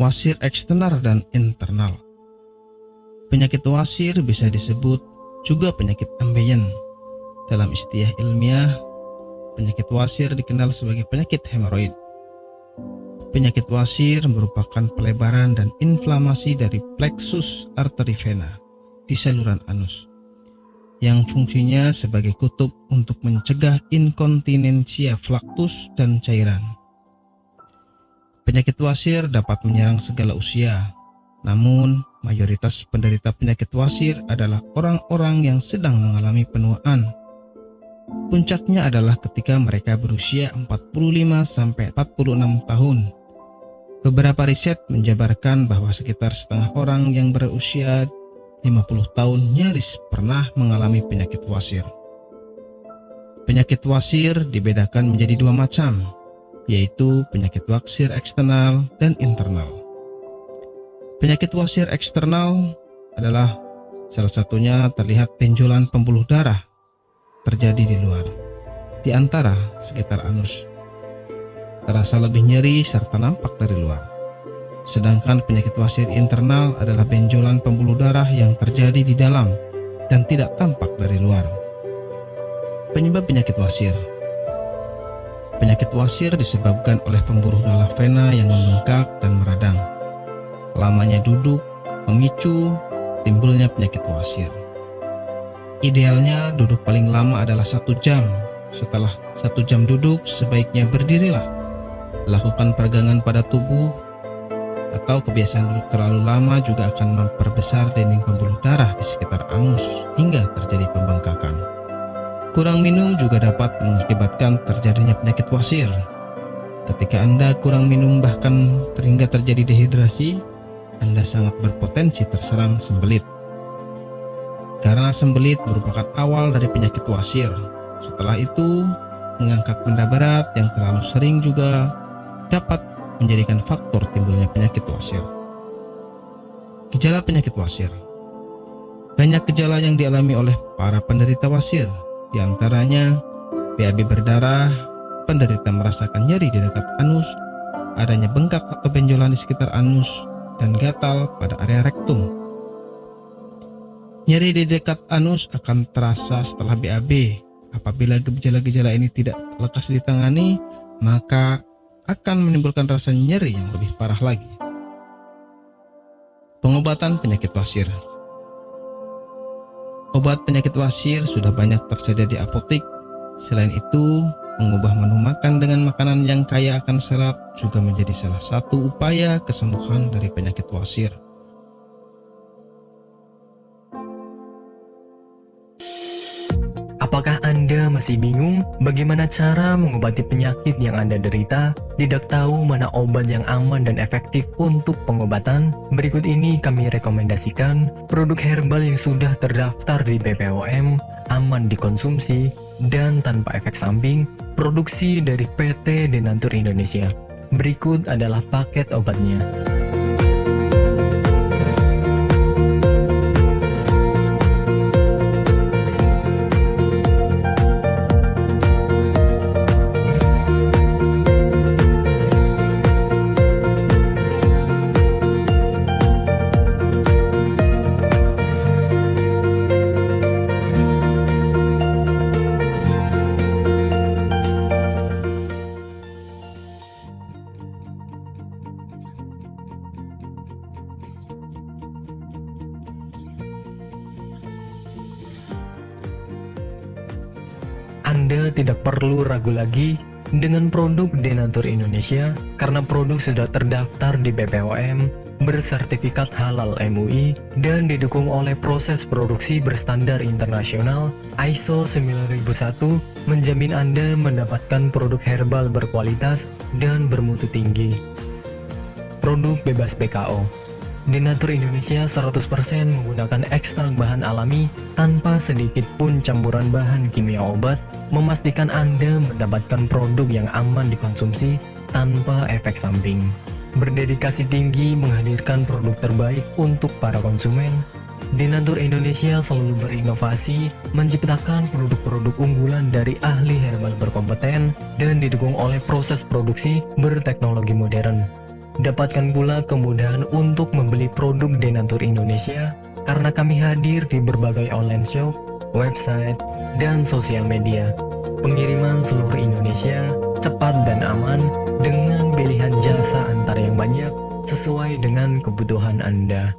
Wasir eksternal dan internal. Penyakit wasir bisa disebut juga penyakit ambeien. Dalam istilah ilmiah, penyakit wasir dikenal sebagai penyakit hemoroid. Penyakit wasir merupakan pelebaran dan inflamasi dari plexus arteri vena di saluran anus, yang fungsinya sebagai kutub untuk mencegah inkontinensia flaktus dan cairan. Penyakit wasir dapat menyerang segala usia, namun mayoritas penderita penyakit wasir adalah orang-orang yang sedang mengalami penuaan. Puncaknya adalah ketika mereka berusia 45-46 tahun. Beberapa riset menjabarkan bahwa sekitar setengah orang yang berusia 50 tahun nyaris pernah mengalami penyakit wasir. Penyakit wasir dibedakan menjadi dua macam, yaitu penyakit wasir eksternal dan internal. Penyakit wasir eksternal adalah salah satunya terlihat benjolan pembuluh darah terjadi di luar, di antara sekitar anus. Terasa lebih nyeri serta nampak dari luar. Sedangkan penyakit wasir internal adalah benjolan pembuluh darah yang terjadi di dalam dan tidak tampak dari luar. Penyebab penyakit wasir. Penyakit wasir disebabkan oleh pembuluh darah vena yang membengkak dan meradang. Lamanya duduk memicu timbulnya penyakit wasir. Idealnya duduk paling lama adalah 1 jam. Setelah 1 jam duduk, sebaiknya berdirilah. Lakukan peregangan pada tubuh, atau kebiasaan duduk terlalu lama juga akan memperbesar dinding pembuluh darah di sekitar anus hingga terjadi pembengkakan. Kurang minum juga dapat mengakibatkan terjadinya penyakit wasir. Ketika Anda kurang minum bahkan hingga terjadi dehidrasi, Anda sangat berpotensi terserang sembelit. Karena sembelit merupakan awal dari penyakit wasir. Setelah itu, mengangkat benda berat yang terlalu sering juga dapat menjadikan faktor timbulnya penyakit wasir. Gejala penyakit wasir. Banyak gejala yang dialami oleh para penderita wasir. Di antaranya BAB berdarah, penderita merasakan nyeri di dekat anus, adanya bengkak atau benjolan di sekitar anus, dan gatal pada area rektum. Nyeri di dekat anus akan terasa setelah BAB. Apabila gejala-gejala ini tidak lekas ditangani, maka akan menimbulkan rasa nyeri yang lebih parah lagi. Pengobatan penyakit wasir. Obat penyakit wasir sudah banyak tersedia di apotek. Selain itu, mengubah menu makan dengan makanan yang kaya akan serat juga menjadi salah satu upaya kesembuhan dari penyakit wasir. Apakah Anda masih bingung bagaimana cara mengobati penyakit yang Anda derita? Tidak tahu mana obat yang aman dan efektif untuk pengobatan? Berikut ini kami rekomendasikan produk herbal yang sudah terdaftar di BPOM, aman dikonsumsi, dan tanpa efek samping, produksi dari PT Denatur Indonesia. Berikut adalah paket obatnya. Anda tidak perlu ragu lagi dengan produk Denatur Indonesia karena produk sudah terdaftar di BPOM, bersertifikat halal MUI, dan didukung oleh proses produksi berstandar internasional ISO 9001, menjamin Anda mendapatkan produk herbal berkualitas dan bermutu tinggi. Produk bebas PKO. Denatur Indonesia 100% menggunakan ekstrak bahan alami tanpa sedikit pun campuran bahan kimia obat, memastikan Anda mendapatkan produk yang aman dikonsumsi tanpa efek samping. Berdedikasi tinggi menghadirkan produk terbaik untuk para konsumen, Denatur Indonesia selalu berinovasi, menciptakan produk-produk unggulan dari ahli herbal berkompeten dan didukung oleh proses produksi berteknologi modern. Dapatkan pula kemudahan untuk membeli produk Denatur Indonesia karena kami hadir di berbagai online shop, website, dan sosial media. Pengiriman seluruh Indonesia cepat dan aman dengan pilihan jasa antar yang banyak sesuai dengan kebutuhan Anda.